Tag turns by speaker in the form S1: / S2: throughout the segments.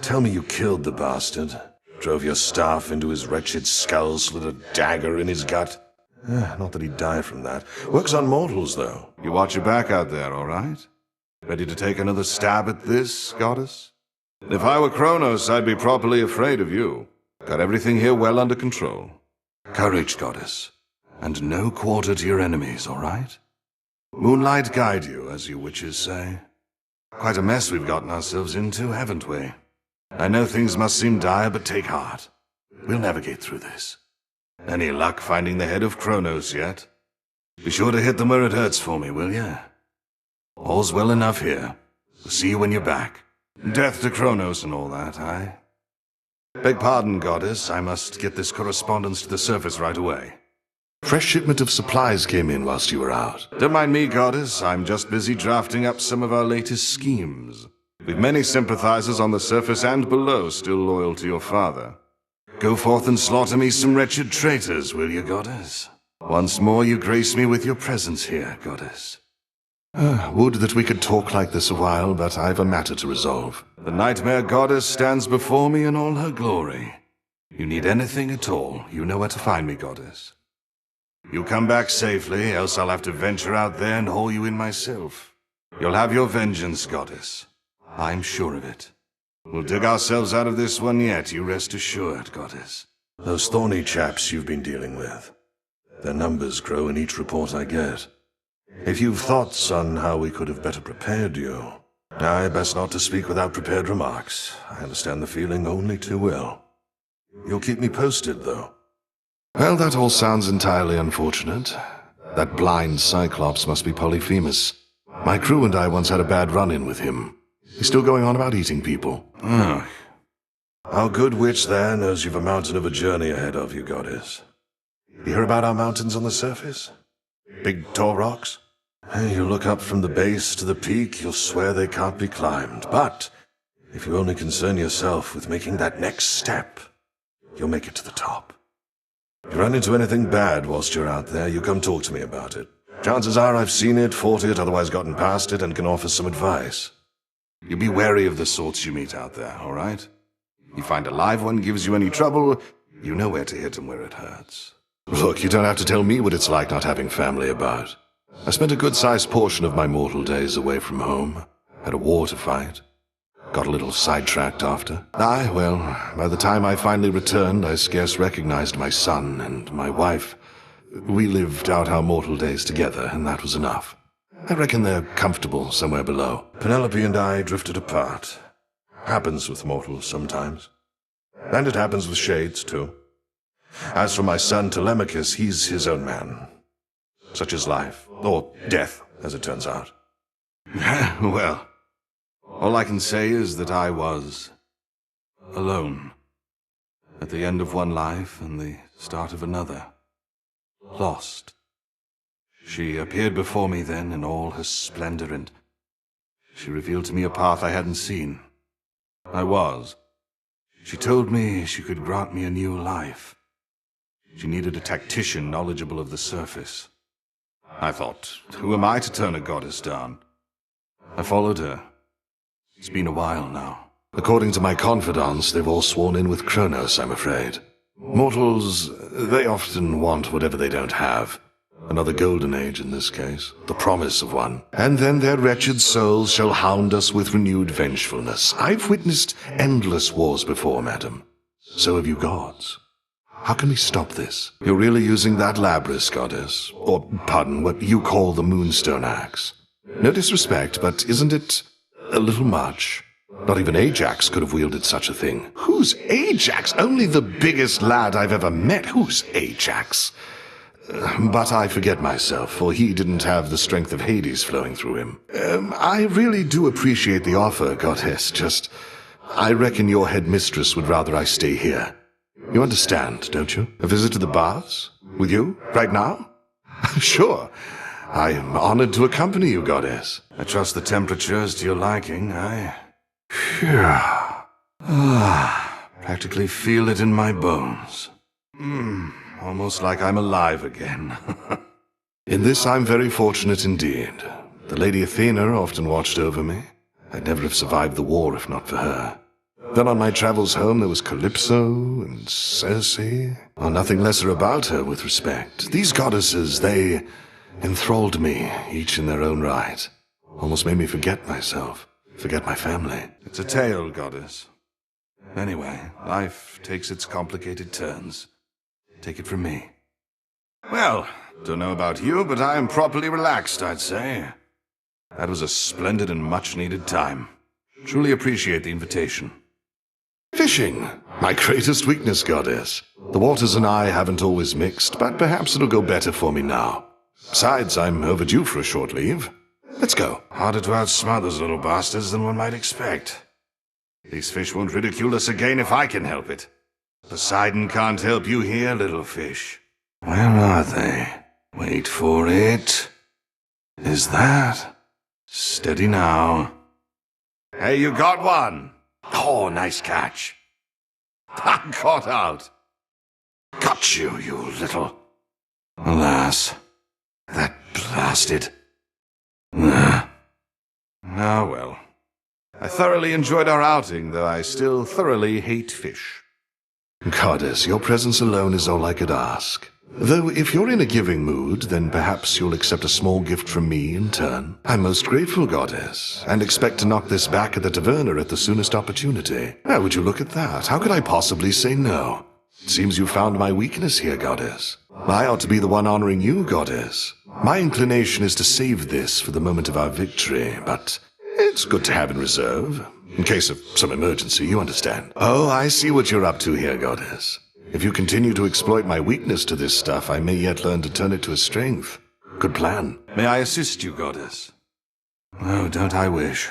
S1: Tell me you killed the bastard. Drove your staff into his wretched skull, slid a dagger in his gut. Not that he'd die from that. Works on mortals, though.
S2: You watch your back out there, all right? Ready to take another stab at this, goddess? If I were Kronos, I'd be properly afraid of you. Got everything here well under control. Courage, goddess. And no quarter to your enemies, all right? Moonlight guide you, as you witches say. Quite a mess we've gotten ourselves into, haven't we? I know things must seem dire, but take heart. We'll navigate through this. Any luck finding the head of Kronos yet? Be sure to hit them where it hurts for me, will ya? All's well enough here. We'll see you when you're back. Death to Kronos and all that, aye? Beg pardon, goddess. I must get this correspondence to the surface right away.
S1: Fresh shipment of supplies came in whilst you were out.
S2: Don't mind me, goddess. I'm just busy drafting up some of our latest schemes. We've many sympathizers on the surface and below still loyal to your father. Go forth and slaughter me some wretched traitors, will you, goddess? Once more you grace me with your presence here, goddess.
S1: Would that we could talk like this a while, but I've a matter to resolve.
S2: The nightmare goddess stands before me in all her glory. You need anything at all, you know where to find me, goddess. You'll come back safely, else I'll have to venture out there and haul you in myself. You'll have your vengeance, goddess. I'm sure of it. We'll dig ourselves out of this one yet, you rest assured, goddess.
S1: Those thorny chaps you've been dealing with. Their numbers grow in each report I get. If you've thoughts on how we could have better prepared you, best not to speak without prepared remarks. I understand the feeling only too well. You'll keep me posted, though. Well, that all sounds entirely unfortunate. That blind Cyclops must be Polyphemus. My crew and I once had a bad run-in with him. He's still going on about eating people. Our good witch there knows you've a mountain of a journey ahead of you, goddess. You hear about our mountains on the surface? Big tall rocks? You look up from the base to the peak, you'll swear they can't be climbed. But if you only concern yourself with making that next step, you'll make it to the top. If you run into anything bad whilst you're out there, you come talk to me about it. Chances are I've seen it, fought it, otherwise gotten past it, and can offer some advice.
S2: You be wary of the sorts you meet out there, all right? You find a live one gives you any trouble, you know where to hit them where it hurts.
S1: Look, you don't have to tell me what it's like not having family about. I spent a good-sized portion of my mortal days away from home. Had a war to fight. Got a little sidetracked after. Well, by the time I finally returned, I scarce recognized my son and my wife. We lived out our mortal days together, and that was enough. I reckon they're comfortable somewhere below. Penelope and I drifted apart. Happens with mortals sometimes. And it happens with shades, too. As for my son Telemachus, he's his own man. Such is life. Or death, as it turns out.
S2: Well, all I can say is that I was alone. At the end of one life and the start of another. Lost. She appeared before me then in all her splendor, and she revealed to me a path I hadn't seen. I was. She told me she could grant me a new life. She needed a tactician knowledgeable of the surface. I thought, who am I to turn a goddess down? I followed her. It's been a while now.
S1: According to my confidants, they've all sworn in with Kronos, I'm afraid. Mortals, they often want whatever they don't have. Another golden age in this case, the promise of one. And then their wretched souls shall hound us with renewed vengefulness. I've witnessed endless wars before, madam. So have you gods. How can we stop this? You're really using that labrys, goddess. Or, pardon, what you call the moonstone axe. No disrespect, but isn't it a little much? Not even Ajax could have wielded such a thing. Who's Ajax? Only the biggest lad I've ever met. Who's Ajax? But I forget myself, for he didn't have the strength of Hades flowing through him. I really do appreciate the offer, goddess, just I reckon your headmistress would rather I stay here. You understand, don't you? A visit to the baths? With you? Right now? Sure. I am honored to accompany you, goddess.
S2: I trust the temperature is to your liking, aye? Practically feel it in my bones. Almost like I'm alive again.
S1: In this I'm very fortunate indeed. The Lady Athena often watched over me. I'd never have survived the war if not for her. Then on my travels home there was Calypso and Circe. Oh, nothing lesser about her with respect. These goddesses, they enthralled me, each in their own right. Almost made me forget myself, forget my family.
S2: It's a tale, goddess. Anyway, life takes its complicated turns. Take it from me. Well, don't know about you, but I am properly relaxed, I'd say. That was a splendid and much-needed time. Truly appreciate the invitation.
S1: Fishing, my greatest weakness, goddess. The waters and I haven't always mixed, but perhaps it'll go better for me now. Besides, I'm overdue for a short leave. Let's go.
S2: Harder to outsmart those little bastards than one might expect. These fish won't ridicule us again if I can help it. Poseidon can't help you here, little fish. Where are they? Wait for it. Is that? Steady now. Hey, you got one! Oh, nice catch. I caught out. Got you, you little... Alas, that blasted... Ah, well. I thoroughly enjoyed our outing, though I still thoroughly hate fish.
S1: Goddess, your presence alone is all I could ask. Though if you're in a giving mood, then perhaps you'll accept a small gift from me in turn. I'm most grateful, goddess, and expect to knock this back at the taverna at the soonest opportunity. How would you look at that? How could I possibly say no? It seems you found my weakness here, goddess. I ought to be the one honoring you, goddess. My inclination is to save this for the moment of our victory, but it's good to have in reserve. In case of some emergency, you understand. Oh, I see what you're up to here, goddess. If you continue to exploit my weakness to this stuff, I may yet learn to turn it to a strength. Good plan.
S2: May I assist you, goddess? Oh, don't I wish?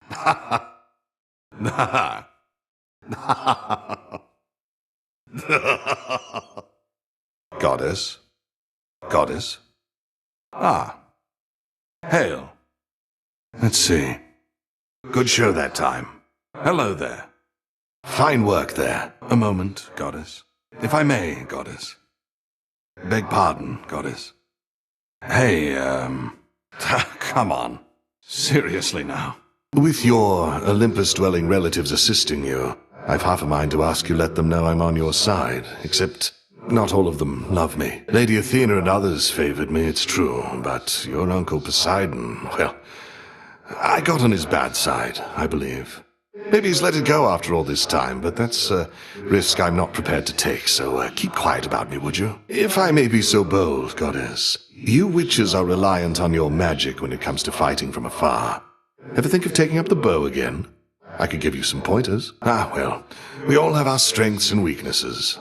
S2: Ha ha! Goddess? Goddess? Ah. Hail. Let's see. Good show that time. Hello there.
S1: Fine work there.
S2: A moment, goddess. If I may, goddess. Beg pardon, goddess. Hey, come on. Seriously now.
S1: With your Olympus-dwelling relatives assisting you, I've half a mind to ask you let them know I'm on your side, except not all of them love me. Lady Athena and others favored me, it's true, but your Uncle Poseidon, well, I got on his bad side, I believe. Maybe he's let it go after all this time, but that's a risk I'm not prepared to take, so keep quiet about me, would you? If I may be so bold, goddess, you witches are reliant on your magic when it comes to fighting from afar. Ever think of taking up the bow again? I could give you some pointers. Ah, well, we all have our strengths and weaknesses.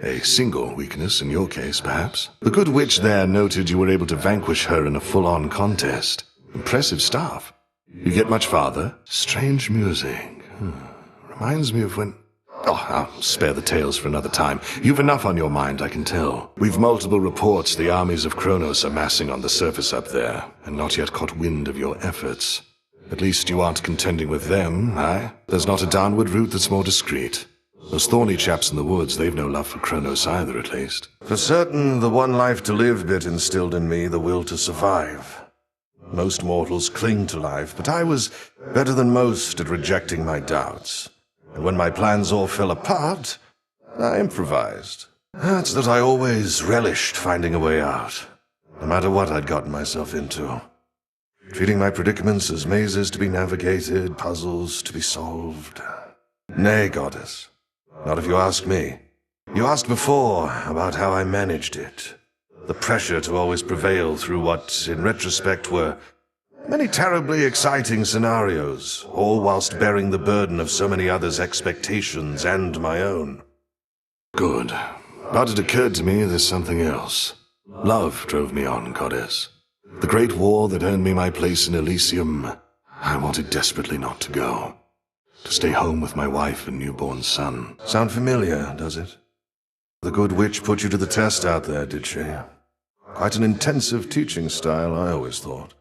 S1: A single weakness in your case, perhaps. The good witch there noted you were able to vanquish her in a full-on contest. Impressive stuff. You get much farther? Strange music. Reminds me of when... Oh, I'll spare the tales for another time. You've enough on your mind, I can tell. We've multiple reports the armies of Kronos are massing on the surface up there, and not yet caught wind of your efforts. At least you aren't contending with them, aye? There's not a downward route that's more discreet. Those thorny chaps in the woods, they've no love for Kronos either, at least.
S3: For certain, the one life to live bit instilled in me the will to survive. Most mortals cling to life, but I was better than most at rejecting my doubts. And when my plans all fell apart, I improvised. It's that I always relished finding a way out, no matter what I'd gotten myself into. Treating my predicaments as mazes to be navigated, puzzles to be solved. Nay, goddess, not if you ask me. You asked before about how I managed it. The pressure to always prevail through what, in retrospect, were many terribly exciting scenarios, all whilst bearing the burden of so many others' expectations and my own.
S1: Good. But it occurred to me there's something else. Love drove me on, goddess. The great war that earned me my place in Elysium, I wanted desperately not to go. To stay home with my wife and newborn son.
S3: Sound familiar, does it? The good witch put you to the test out there, did she? Quite an intensive teaching style, I always thought.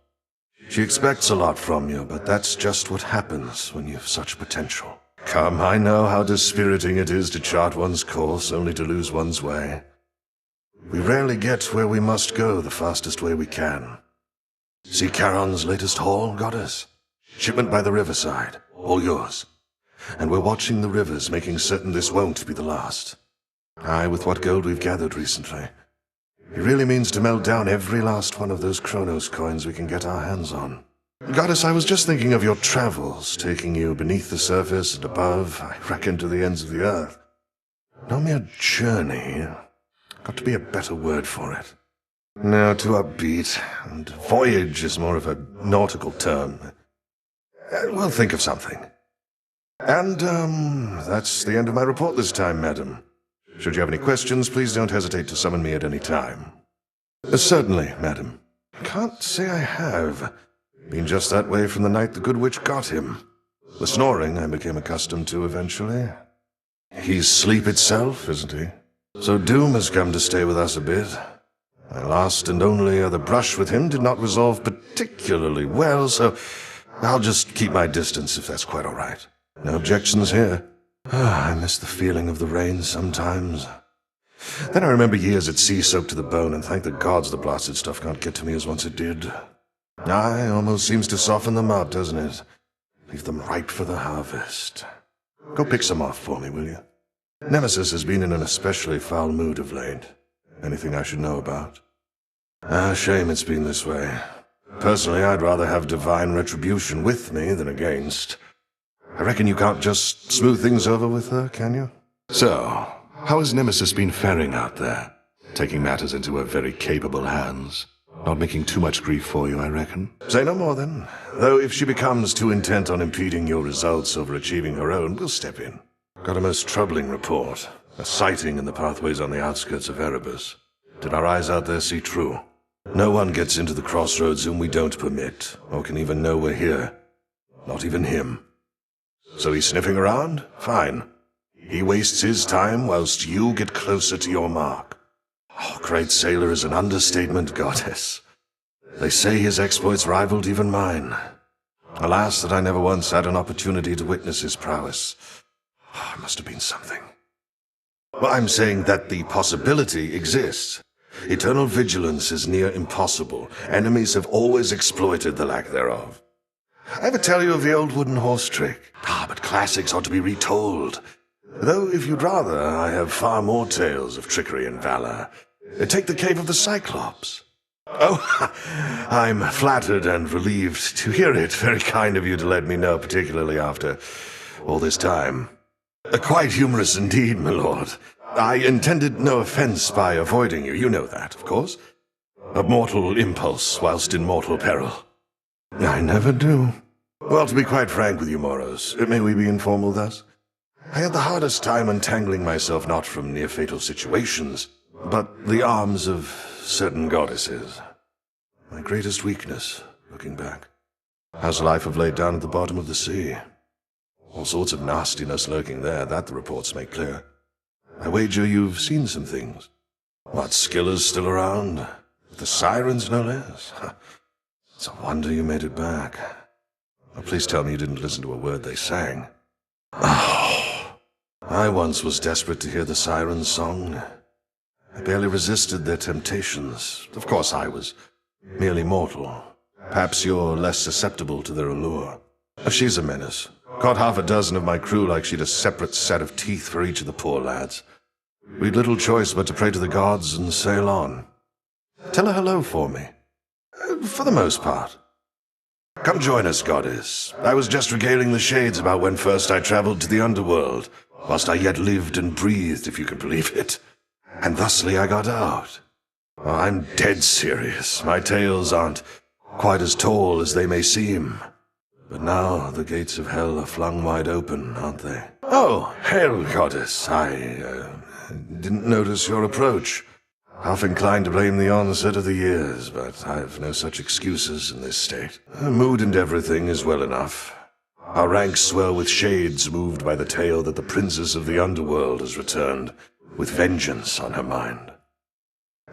S3: She expects a lot from you, but that's just what happens when you've such potential. Come, I know how dispiriting it is to chart one's course only to lose one's way. We rarely get where we must go the fastest way we can. See Charon's latest haul, goddess? Shipment by the riverside, all yours. and we're watching the rivers, making certain this won't be the last. Aye, with what gold we've gathered recently. He really means to melt down every last one of those Kronos coins we can get our hands on. Goddess, I was just thinking of your travels, taking you beneath the surface and above, I reckon to the ends of the earth. No mere journey. Got to be a better word for it. No, too upbeat, and voyage is more of a nautical term. We'll think of something. And, that's the end of my report this time, madam. Should you have any questions, please don't hesitate to summon me at any time. Certainly, madam. Can't say I have. Been just that way from the night the good witch got him. The snoring I became accustomed to eventually. He's sleep itself, isn't he? So Doom has come to stay with us a bit. My last and only other brush with him did not resolve particularly well, so I'll just keep my distance if that's quite all right. No objections here. I miss the feeling of the rain sometimes. Then I remember years at sea soaked to the bone, and thank the gods the blasted stuff can't get to me as once it did. Aye, almost seems to soften them up, doesn't it? Leave them ripe for the harvest. Go pick some off for me, will you? Nemesis has been in an especially foul mood of late. Anything I should know about? Shame it's been this way. Personally, I'd rather have divine retribution with me than against. I reckon you can't just smooth things over with her, can you?
S1: So, how has Nemesis been faring out there? Taking matters into her very capable hands. Not making too much grief for you, I reckon.
S3: Say no more, then. Though if she becomes too intent on impeding your results over achieving her own, we'll step in. Got a most troubling report. A sighting in the pathways on the outskirts of Erebus. Did our eyes out there see true? No one gets into the crossroads whom we don't permit, or can even know we're here. Not even him. So he's sniffing around? Fine. He wastes his time whilst you get closer to your mark. Oh, great sailor is an understatement, goddess. They say his exploits rivaled even mine. Alas, that I never once had an opportunity to witness his prowess. Oh, it must have been something. Well, I'm saying that the possibility exists. Eternal vigilance is near impossible. Enemies have always exploited the lack thereof. I ever tell you of the old wooden horse trick? But classics ought to be retold. Though, if you'd rather, I have far more tales of trickery and valor. Take the Cave of the Cyclops. Oh, I'm flattered and relieved to hear it. Very kind of you to let me know, particularly after all this time. Quite humorous indeed, my lord. I intended no offense by avoiding you. You know that, of course. A mortal impulse whilst in mortal peril. I never do. Well, to be quite frank with you, Moros, may we be informal thus? I had the hardest time untangling myself not from near-fatal situations, but the arms of certain goddesses. My greatest weakness, looking back. How's life of late down at the bottom of the sea? All sorts of nastiness lurking there, that the reports make clear. I wager you've seen some things. What, Skiller's still around? The sirens, no less? It's a wonder you made it back. Oh, please tell me you didn't listen to a word they sang. Oh, I once was desperate to hear the sirens' song. I barely resisted their temptations. Of course, I was merely mortal. Perhaps you're less susceptible to their allure. She's a menace. Caught half a dozen of my crew like she'd a separate set of teeth for each of the poor lads. We'd little choice but to pray to the gods and sail on. Tell her hello for me. For the most part. Come join us, goddess. I was just regaling the shades about when first I traveled to the underworld, whilst I yet lived and breathed, if you can believe it. And thusly I got out. Oh, I'm dead serious. My tales aren't quite as tall as they may seem. But now the gates of hell are flung wide open, aren't they? Oh, hail, goddess. I didn't notice your approach. Half inclined to blame the onset of the years, but I've no such excuses in this state. Mood and everything is well enough. Our ranks swell with shades moved by the tale that the princess of the underworld has returned, with vengeance on her mind.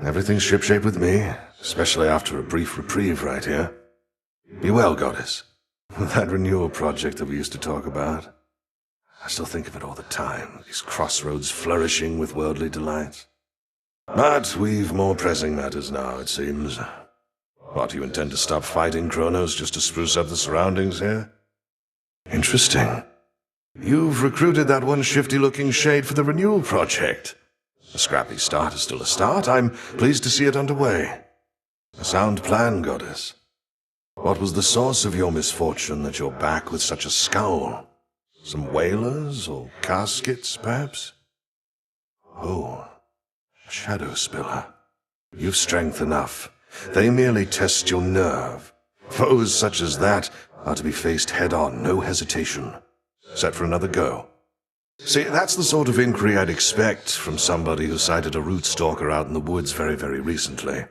S3: Everything's shipshape with me, especially after a brief reprieve right here. Be well, goddess. That renewal project that we used to talk about. I still think of it all the time, these crossroads flourishing with worldly delights. But we've more pressing matters now, it seems. What, you intend to stop fighting Kronos just to spruce up the surroundings here? Interesting. You've recruited that one shifty-looking shade for the renewal project. A scrappy start is still a start. I'm pleased to see it underway. A sound plan, Goddess. What was the source of your misfortune that you're back with such a scowl? Some whalers or caskets, perhaps? Oh, a shadow spiller. You've strength enough. They merely test your nerve. Foes such as that are to be faced head-on, no hesitation. Set for another go. See, that's the sort of inquiry I'd expect from somebody who sighted a root stalker out in the woods very, very recently.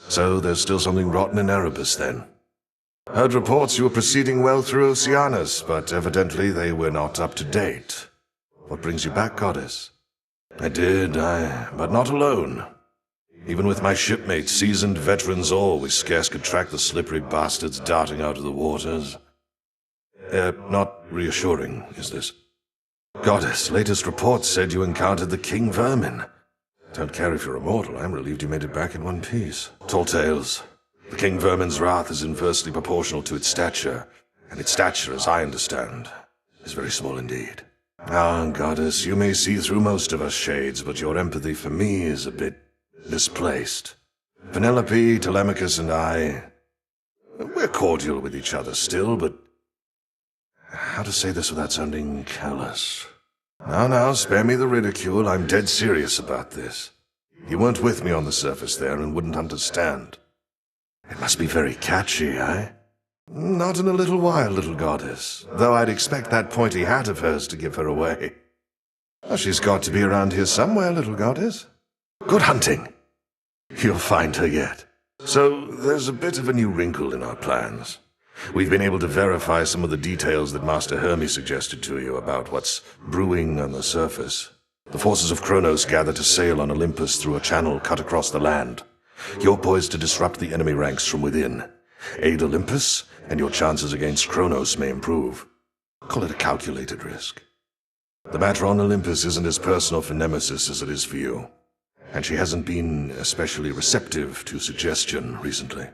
S3: So there's still something rotten in Erebus, then. Heard reports you were proceeding well through Oceanus, but evidently they were not up to date. What brings you back, Goddess? I did, but not alone. Even with my shipmates, seasoned veterans all, we scarce could track the slippery bastards darting out of the waters. Not reassuring, is this? Goddess, latest reports said you encountered the King Vermin. Don't care if you're immortal, I'm relieved you made it back in one piece. Tall tales. The King Vermin's wrath is inversely proportional to its stature, and its stature, as I understand, is very small indeed. Ah, Goddess, you may see through most of us shades, but your empathy for me is a bit misplaced. Penelope, Telemachus, and I, we're cordial with each other still, but how to say this without sounding callous? Now, spare me the ridicule. I'm dead serious about this. You weren't with me on the surface there and wouldn't understand. It must be very catchy, eh? Not in a little while, little goddess, though I'd expect that pointy hat of hers to give her away. Oh, she's got to be around here somewhere, little goddess. Good hunting. You'll find her yet. So, there's a bit of a new wrinkle in our plans. We've been able to verify some of the details that Master Hermes suggested to you about what's brewing on the surface. The forces of Kronos gather to sail on Olympus through a channel cut across the land. You're poised to disrupt the enemy ranks from within. Aid Olympus, and your chances against Kronos may improve. Call it a calculated risk. The matter on Olympus isn't as personal for Nemesis as it is for you, and she hasn't been especially receptive to suggestion recently.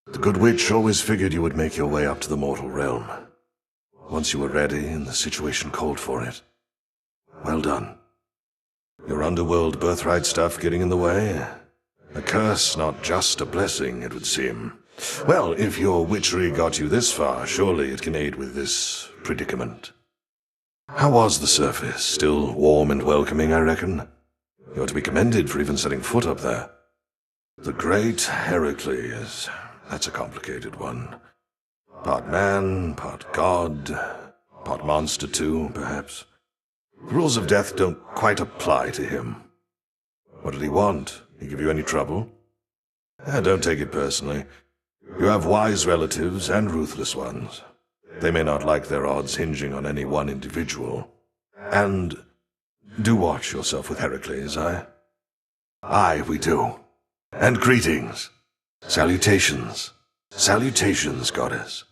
S3: The Good Witch always figured you would make your way up to the mortal realm, once you were ready and the situation called for it. Well done. Your underworld birthright stuff getting in the way? A curse, not just a blessing, it would seem. Well, if your witchery got you this far, surely it can aid with this predicament. How was the surface? Still warm and welcoming, I reckon? You're to be commended for even setting foot up there. The great Heracles, that's a complicated one. Part man, part god, part monster too, perhaps. The rules of death don't quite apply to him. What did he want? He give you any trouble? Don't take it personally. You have wise relatives and ruthless ones. They may not like their odds hinging on any one individual. And do watch yourself with Heracles, eh? Aye, we do. And greetings. Salutations. Salutations, goddess.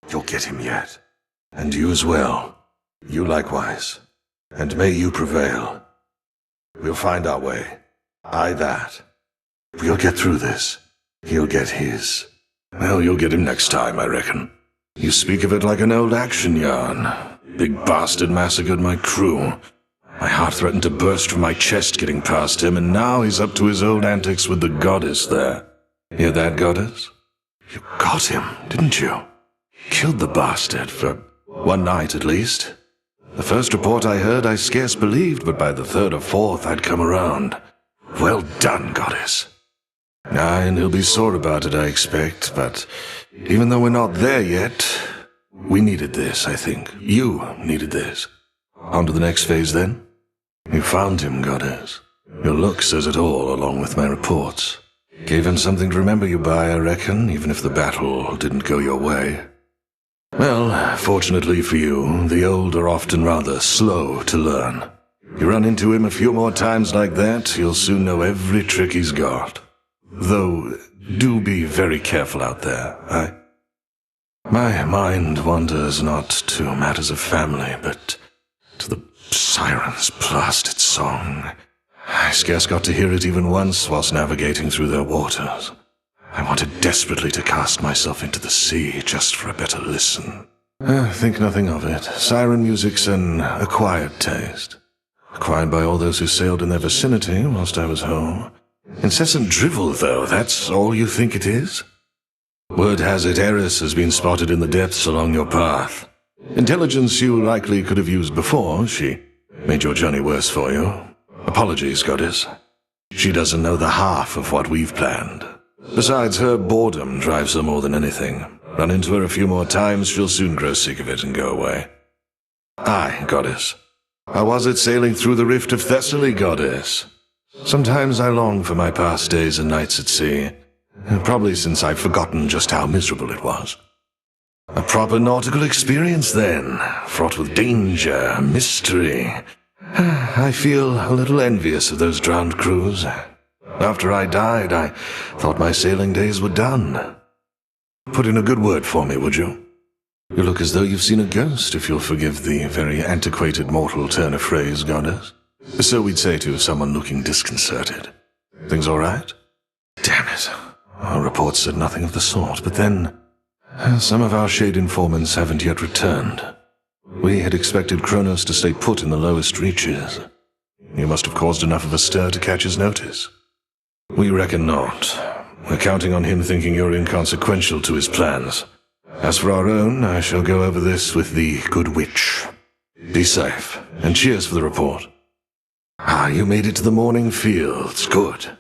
S3: You'll get him yet. And you as well. You likewise. And may you prevail. We'll find our way. Aye, that. We'll get through this. He'll get his. Well, you'll get him next time, I reckon. You speak of it like an old action yarn. Big bastard massacred my crew. My heart threatened to burst from my chest getting past him, and now he's up to his old antics with the goddess there. Hear that, goddess? You got him, didn't you? Killed the bastard, for one night at least. The first report I heard I scarce believed, but by the third or fourth I'd come around. Well done, goddess. Aye, and he'll be sore about it, I expect, but even though we're not there yet, we needed this, I think. You needed this. On to the next phase, then? You found him, goddess. Your look says it all, along with my reports. Gave him something to remember you by, I reckon, even if the battle didn't go your way. Well, fortunately for you, the old are often rather slow to learn. You run into him a few more times like that, you'll soon know every trick he's got. Though, do be very careful out there, eh? My mind wanders not to matters of family, but to the siren's blasted song. I scarce got to hear it even once whilst navigating through their waters. I wanted desperately to cast myself into the sea just for a better listen. Think nothing of it. Siren music's an acquired taste. Acquired by all those who sailed in their vicinity whilst I was home. Incessant drivel, though, that's all you think it is? Word has it Eris has been spotted in the depths along your path. Intelligence you likely could have used before. She made your journey worse for you. Apologies, Goddess. She doesn't know the half of what we've planned. Besides, her boredom drives her more than anything. Run into her a few more times, she'll soon grow sick of it and go away. Aye, Goddess. How was it sailing through the rift of Thessaly, Goddess? Sometimes I long for my past days and nights at sea. Probably since I've forgotten just how miserable it was. A proper nautical experience, then, fraught with danger, mystery. I feel a little envious of those drowned crews. After I died, I thought my sailing days were done. Put in a good word for me, would you? You look as though you've seen a ghost, if you'll forgive the very antiquated mortal turn of phrase, Goddess. So we'd say to someone looking disconcerted. Things all right? Damn it. Our reports said nothing of the sort, but then some of our shade informants haven't yet returned. We had expected Kronos to stay put in the lowest reaches. You must have caused enough of a stir to catch his notice. We reckon not. We're counting on him thinking you're inconsequential to his plans. As for our own, I shall go over this with the good witch. Be safe, and cheers for the report. Ah, you made it to the morning fields. Good.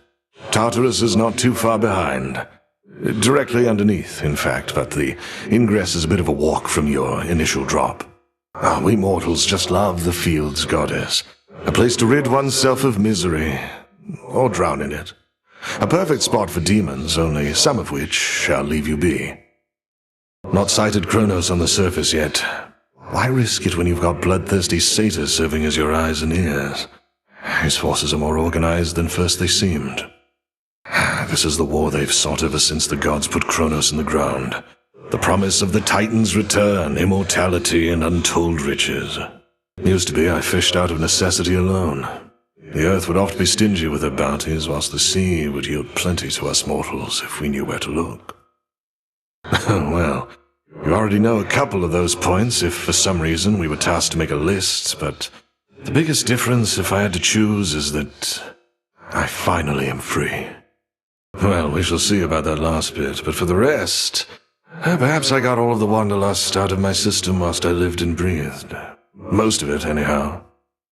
S3: Tartarus is not too far behind. Directly underneath, in fact, but the ingress is a bit of a walk from your initial drop. We mortals just love the fields, Goddess. A place to rid oneself of misery, or drown in it. A perfect spot for demons, only some of which shall leave you be. Not sighted Kronos on the surface yet. Why risk it when you've got bloodthirsty satyrs serving as your eyes and ears? His forces are more organized than first they seemed. This is the war they've sought ever since the gods put Kronos in the ground. The promise of the Titan's return, immortality, and untold riches. Used to be I fished out of necessity alone. The earth would oft be stingy with her bounties, whilst the sea would yield plenty to us mortals if we knew where to look. Well, you already know a couple of those points if for some reason we were tasked to make a list, but the biggest difference, if I had to choose, is that I finally am free. Well, we shall see about that last bit, but for the rest, perhaps I got all of the wanderlust out of my system whilst I lived and breathed. Most of it, anyhow.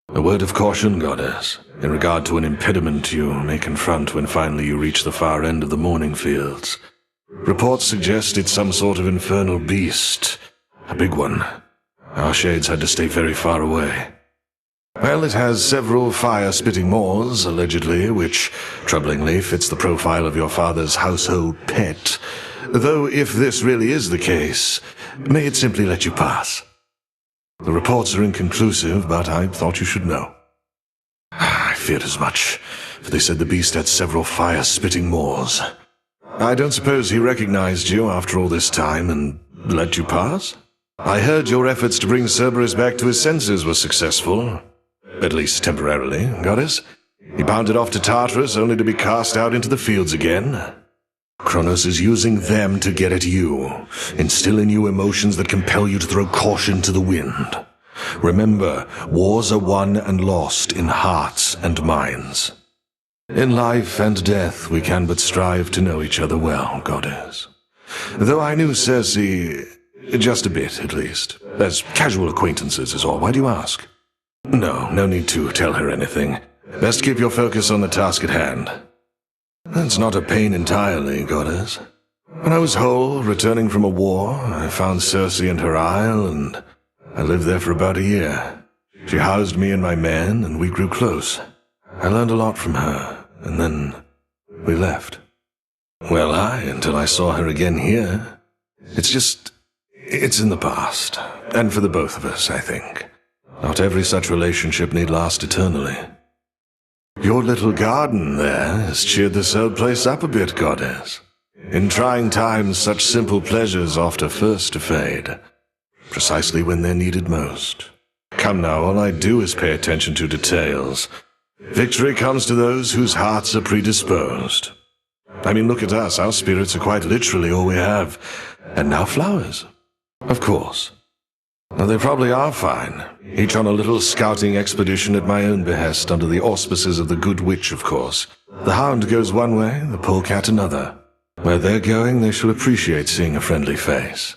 S3: A word of caution, Goddess, in regard to an impediment you may confront when finally you reach the far end of the morning fields. Reports suggest it's some sort of infernal beast. A big one. Our shades had to stay very far away. Well, it has several fire-spitting maws, allegedly, which, troublingly, fits the profile of your father's household pet. Though if this really is the case, may it simply let you pass. The reports are inconclusive, but I thought you should know. I feared as much, for they said the beast had several fire-spitting maws. I don't suppose he recognized you after all this time and let you pass? I heard your efforts to bring Cerberus back to his senses were successful. At least temporarily, Goddess. He bounded off to Tartarus only to be cast out into the fields again. Kronos is using them to get at you, instill in you emotions that compel you to throw caution to the wind. Remember, wars are won and lost in hearts and minds. In life and death we can but strive to know each other well, Goddess. Though I knew Circe, just a bit at least. As casual acquaintances is all. Why do you ask? No need to tell her anything. Best keep your focus on the task at hand. That's not a pain entirely, Goddess. When I was whole, returning from a war, I found Circe and her isle, and I lived there for about a year. She housed me and my men, and we grew close. I learned a lot from her, and then we left. Well, until I saw her again here. It's in the past, and for the both of us, I think. Not every such relationship need last eternally. Your little garden there has cheered this old place up a bit, Goddess. In trying times, such simple pleasures oft are first to fade, precisely when they're needed most. Come now, all I do is pay attention to details. Victory comes to those whose hearts are predisposed. I mean, look at us, our spirits are quite literally all we have. And now flowers. Of course. Well, they probably are fine. Each on a little scouting expedition at my own behest, under the auspices of the Good Witch, of course. The Hound goes one way, the Polecat another. Where they're going, they shall appreciate seeing a friendly face.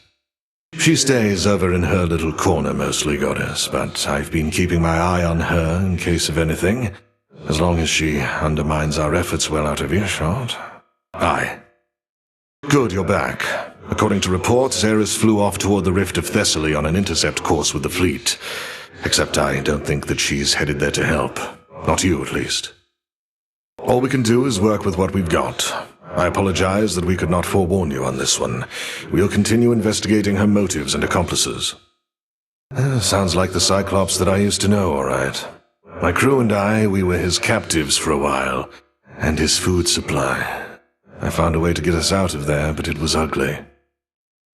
S3: She stays over in her little corner mostly, Goddess, but I've been keeping my eye on her in case of anything, as long as she undermines our efforts well out of earshot. Aye. Good, you're back. According to reports, Ares flew off toward the Rift of Thessaly on an intercept course with the fleet. Except I don't think that she's headed there to help. Not you, at least. All we can do is work with what we've got. I apologize that we could not forewarn you on this one. We'll continue investigating her motives and accomplices. Sounds like the Cyclops that I used to know, all right. My crew and I, we were his captives for a while, and his food supply. I found a way to get us out of there, but it was ugly.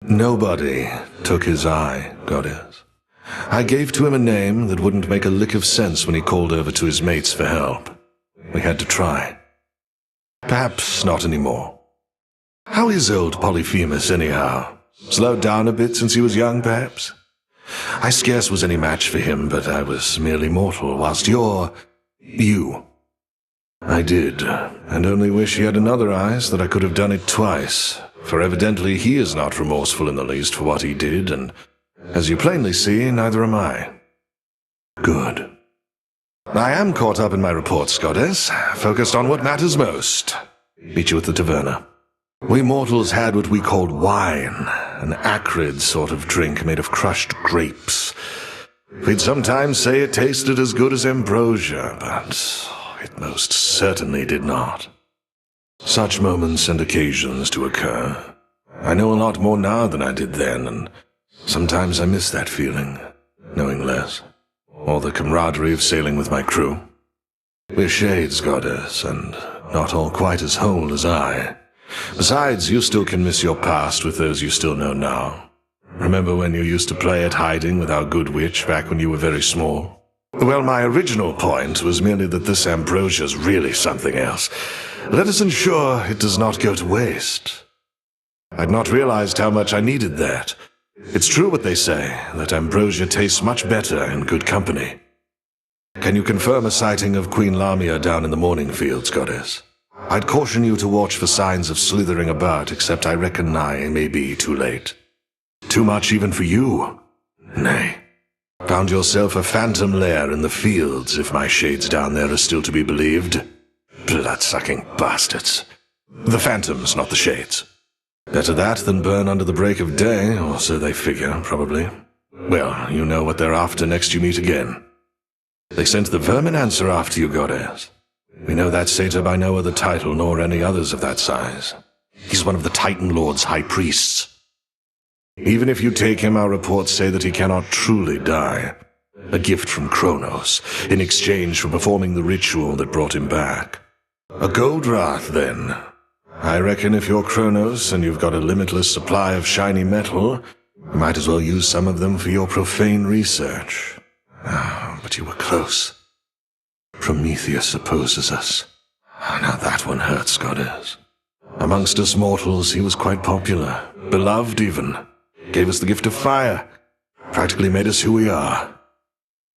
S3: Nobody took his eye, Goddess. I gave to him a name that wouldn't make a lick of sense when he called over to his mates for help. We had to try. Perhaps not anymore. How is old Polyphemus, anyhow? Slowed down a bit since he was young, perhaps? I scarce was any match for him, but I was merely mortal, whilst you. I did, and only wish he had another eye so that I could have done it twice, for evidently he is not remorseful in the least for what he did, and, as you plainly see, neither am I. Good. I am caught up in my reports, Goddess, focused on what matters most. Meet you at the taverna. We mortals had what we called wine, an acrid sort of drink made of crushed grapes. We'd sometimes say it tasted as good as ambrosia, but it most certainly did not. Such moments and occasions do occur. I know a lot more now than I did then, and sometimes I miss that feeling, knowing less, or the camaraderie of sailing with my crew. We're shades, Goddess, and not all quite as whole as I. Besides, you still can miss your past with those you still know now. Remember when you used to play at hiding with our good witch back when you were very small? Well, my original point was merely that this ambrosia's really something else. Let us ensure it does not go to waste. I'd not realized how much I needed that. It's true what they say, that ambrosia tastes much better in good company. Can you confirm a sighting of Queen Lamia down in the morning fields, Goddess? I'd caution you to watch for signs of slithering about, except I reckon I may be too late. Too much even for you? Nay. Found yourself a phantom lair in the fields, if my shades down there are still to be believed. Blood-sucking bastards. The phantoms, not the shades. Better that than burn under the break of day, or so they figure, probably. Well, you know what they're after next you meet again. They sent the vermin answer after you, Goddess. We know that satyr by no other title, nor any others of that size. He's one of the Titan Lord's high priests. Even if you take him, our reports say that he cannot truly die. A gift from Kronos, in exchange for performing the ritual that brought him back. A gold wrath, then. I reckon if you're Kronos and you've got a limitless supply of shiny metal, you might as well use some of them for your profane research. Ah, but you were close. Prometheus opposes us. Now that one hurts, Goddess. Amongst us mortals, he was quite popular, beloved even. Gave us the gift of fire, practically made us who we are.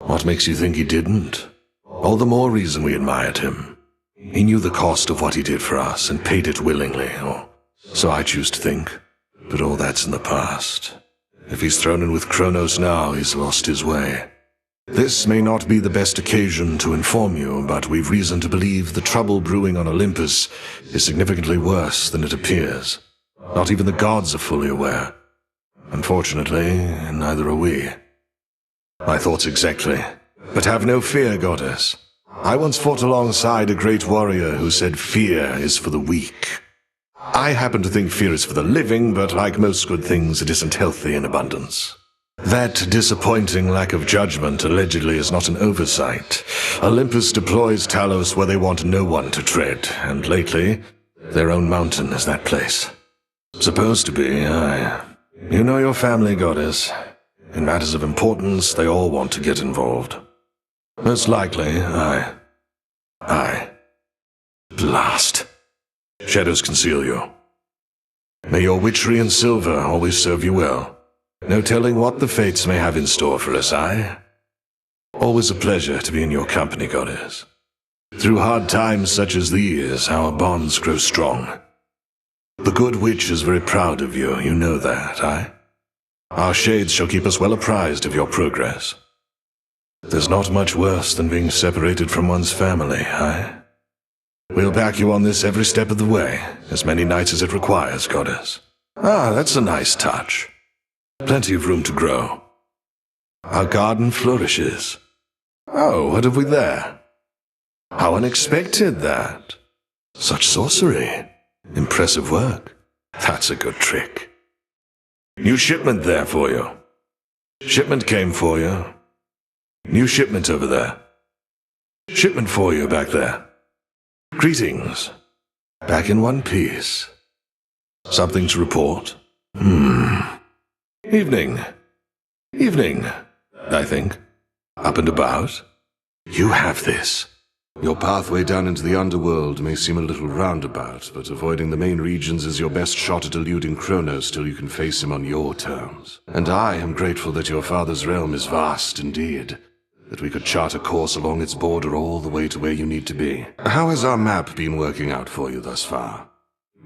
S3: What makes you think he didn't? All the more reason we admired him. He knew the cost of what he did for us and paid it willingly, or so I choose to think. But all that's in the past. If he's thrown in with Kronos now, he's lost his way. This may not be the best occasion to inform you, but we've reason to believe the trouble brewing on Olympus is significantly worse than it appears. Not even the gods are fully aware. Unfortunately, neither are we. My thoughts exactly. But have no fear, Goddess. I once fought alongside a great warrior who said fear is for the weak. I happen to think fear is for the living, but like most good things, it isn't healthy in abundance. That disappointing lack of judgment allegedly is not an oversight. Olympus deploys Talos where they want no one to tread, and lately, their own mountain is that place. Supposed to be, aye. You know your family, Goddess. In matters of importance, they all want to get involved. Most likely, aye. Aye. Blast. Shadows conceal you. May your witchery and silver always serve you well.
S1: No telling what the fates may have in store for us, aye? Always a pleasure to be in your company, goddess. Through hard times such as these, our bonds grow strong. The good witch is very proud of you, you know that, aye? Our shades shall keep us well apprised of your progress. There's not much worse than being separated from one's family, aye? We'll back you on this every step of the way, as many nights as it requires, goddess. Ah, that's a nice touch. Plenty of room to grow. Our garden flourishes. Oh, what have we there? How unexpected that. Such sorcery. Impressive work. That's a good trick. New shipment there for you. Shipment came for you. New shipment over there. Shipment for you back there. Greetings. Back in one piece. Something to report? Evening. Evening, I think. Up and about. You have this.
S2: Your pathway down into the underworld may seem a little roundabout, but avoiding the main regions is your best shot at eluding Kronos till you can face him on your terms. And I am grateful that your father's realm is vast indeed, that we could chart a course along its border all the way to where you need to be. How has our map been working out for you thus far?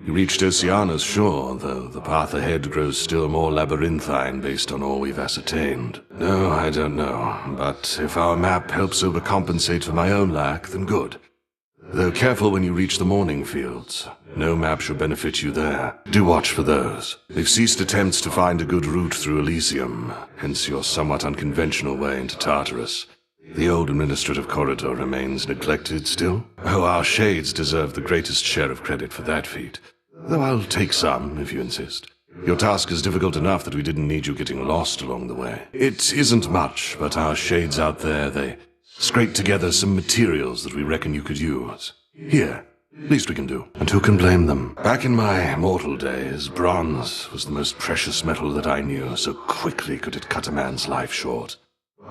S2: You reached Oceana's shore, though the path ahead grows still more labyrinthine based on all we've ascertained. No, I don't know, but if our map helps overcompensate for my own lack, then good. Though careful when you reach the morning fields. No map should benefit you there. Do watch for those. They've ceased attempts to find a good route through Elysium, hence your somewhat unconventional way into Tartarus. The old administrative corridor remains neglected still. Oh, our shades deserve the greatest share of credit for that feat. Though I'll take some, if you insist. Your task is difficult enough that we didn't need you getting lost along the way. It isn't much, but our shades out there, they scraped together some materials that we reckon you could use. Here, least we can do. And who can blame them? Back in my mortal days, bronze was the most precious metal that I knew, so quickly could it cut a man's life short.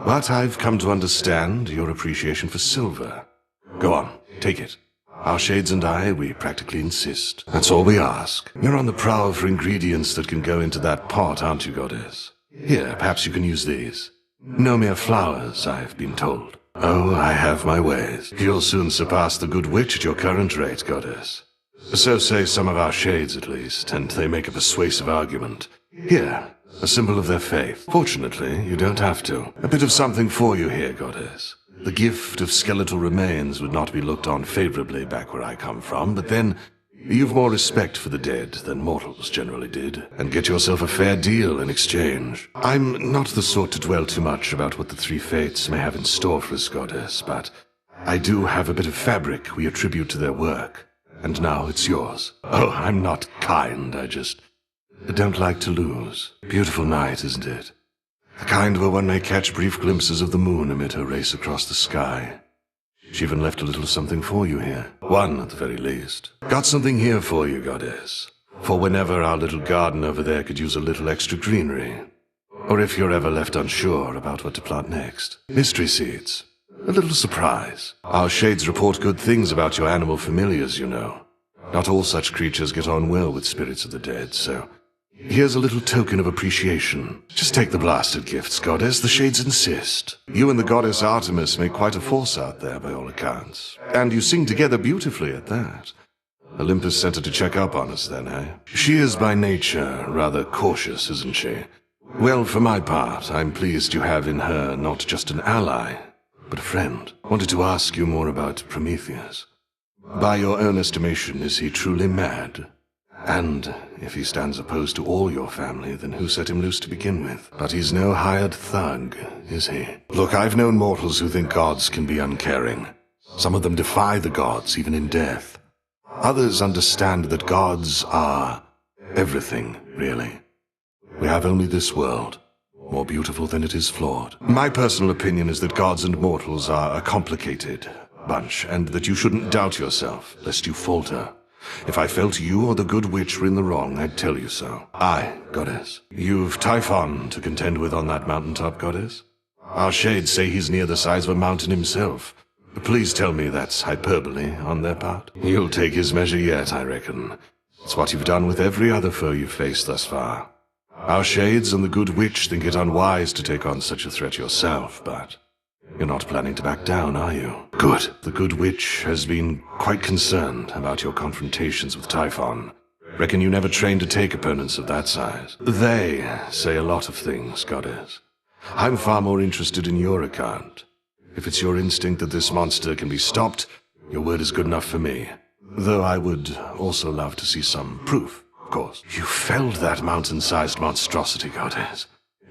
S2: But I've come to understand your appreciation for silver. Go on, take it. Our shades and I, we practically insist. That's all we ask. You're on the prowl for ingredients that can go into that pot, aren't you, goddess? Here, perhaps you can use these. No mere flowers, I've been told. Oh, I have my ways. You'll soon surpass the good witch at your current rate, goddess. So say some of our shades, at least, and they make a persuasive argument. Here, a symbol of their faith. Fortunately, you don't have to. A bit of something for you here, goddess. The gift of skeletal remains would not be looked on favorably back where I come from, but then you've more respect for the dead than mortals generally did, and get yourself a fair deal in exchange. I'm not the sort to dwell too much about what the three fates may have in store for us, goddess, but I do have a bit of fabric we attribute to their work, and now it's yours. Oh, I'm not kind, I don't like to lose. Beautiful night, isn't it? The kind where one may catch brief glimpses of the moon amid her race across the sky. She even left a little something for you here. One, at the very least. Got something here for you, goddess. For whenever our little garden over there could use a little extra greenery. Or if you're ever left unsure about what to plant next. Mystery seeds. A little surprise. Our shades report good things about your animal familiars, you know. Not all such creatures get on well with spirits of the dead, so here's a little token of appreciation. Just take the blasted gifts, goddess. The shades insist. You and the goddess Artemis make quite a force out there, by all accounts. And you sing together beautifully at that. Olympus sent her to check up on us then, eh? She is by nature rather cautious, isn't she? Well, for my part, I'm pleased you have in her not just an ally, but a friend. Wanted to ask you more about Prometheus. By your own estimation, is he truly mad? And if he stands opposed to all your family, then who set him loose to begin with? But he's no hired thug, is he? Look, I've known mortals who think gods can be uncaring. Some of them defy the gods, even in death. Others understand that gods are everything, really. We have only this world, more beautiful than it is flawed. My personal opinion is that gods and mortals are a complicated bunch, and that you shouldn't doubt yourself, lest you falter. If I felt you or the good witch were in the wrong, I'd tell you so. Aye, goddess. You've Typhon to contend with on that mountaintop, goddess. Our shades say he's near the size of a mountain himself. Please tell me that's hyperbole on their part. You'll take his measure yet, I reckon. It's what you've done with every other foe you've faced thus far.
S1: Our shades and the good witch think it unwise to take on such a threat yourself, but you're not planning to back down, are you? Good. The good witch has been quite concerned about your confrontations with Typhon. Reckon you never trained to take opponents of that size. They say a lot of things, Goddess. I'm far more interested in your account. If it's your instinct that this monster can be stopped, your word is good enough for me. Though I would also love to see some proof, of course. You felled that mountain-sized monstrosity, Goddess.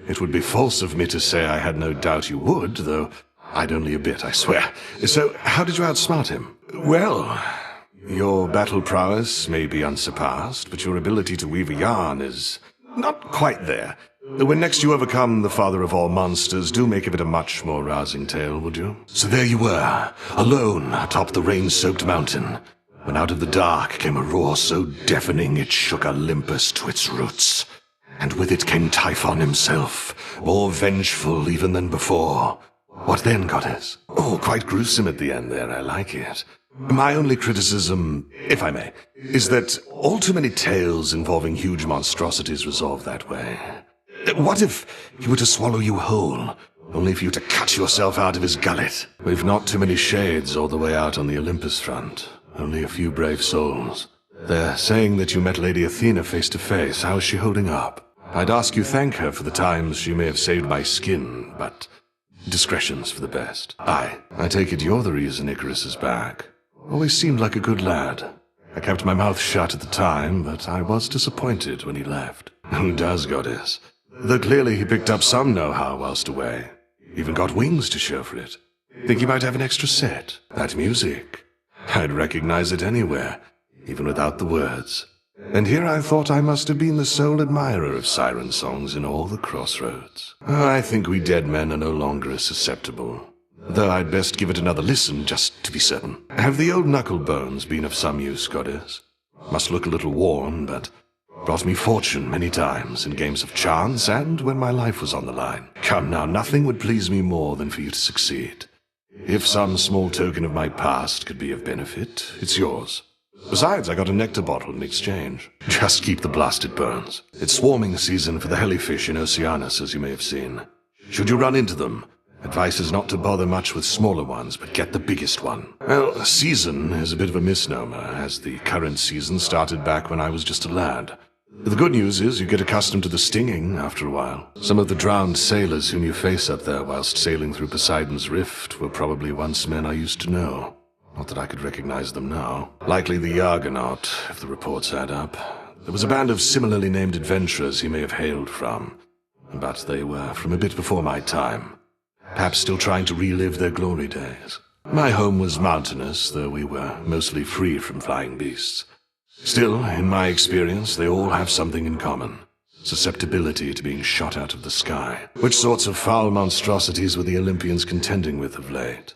S1: It would be false of me to say I had no doubt you would, though I'd only a bit, I swear. So, how did you outsmart him? Well, your battle prowess may be unsurpassed, but your ability to weave a yarn is not quite there. When next you overcome the father of all monsters, do make of it a much more rousing tale, would you? So there you were, alone atop the rain-soaked mountain, when out of the dark came a roar so deafening it shook Olympus to its roots. And with it came Typhon himself, more vengeful even than before. What then, Goddess? Oh, quite gruesome at the end there, I like it. My only criticism, if I may, is that all too many tales involving huge monstrosities resolve that way. What if he were to swallow you whole, only for you to cut yourself out of his gullet? We've not too many shades all the way out on the Olympus front, only a few brave souls. They're saying that you met Lady Athena face to face. How is she holding up? I'd ask you thank her for the times she may have saved my skin, but discretion's for the best. I take it you're the reason Icarus is back. Always seemed like a good lad. I kept my mouth shut at the time, but I was disappointed when he left. Who does, Goddess? Though clearly he picked up some know-how whilst away. Even got wings to show for it. Think he might have an extra set. That music. I'd recognize it anywhere, even without the words. And here I thought I must have been the sole admirer of siren songs in all the crossroads. I think we dead men are no longer as susceptible, though I'd best give it another listen just to be certain. Have the old knuckle bones been of some use, Goddess? Must look a little worn, but brought me fortune many times in games of chance and when my life was on the line. Come now, nothing would please me more than for you to succeed. If some small token of my past could be of benefit, it's yours. Besides, I got a nectar bottle in exchange. Just keep the blasted bones. It's swarming season for the jellyfish in Oceanus, as you may have seen. Should you run into them, advice is not to bother much with smaller ones, but get the biggest one. Well, season is a bit of a misnomer, as the current season started back when I was just a lad. The good news is you get accustomed to the stinging after a while. Some of the drowned sailors whom you face up there whilst sailing through Poseidon's Rift were probably once men I used to know. Not that I could recognize them now. Likely the Argonaut, if the reports add up. There was a band of similarly named adventurers he may have hailed from, but they were from a bit before my time. Perhaps still trying to relive their glory days. My home was mountainous, though we were mostly free from flying beasts. Still, in my experience, they all have something in common. Susceptibility to being shot out of the sky. Which sorts of foul monstrosities were the Olympians contending with of late?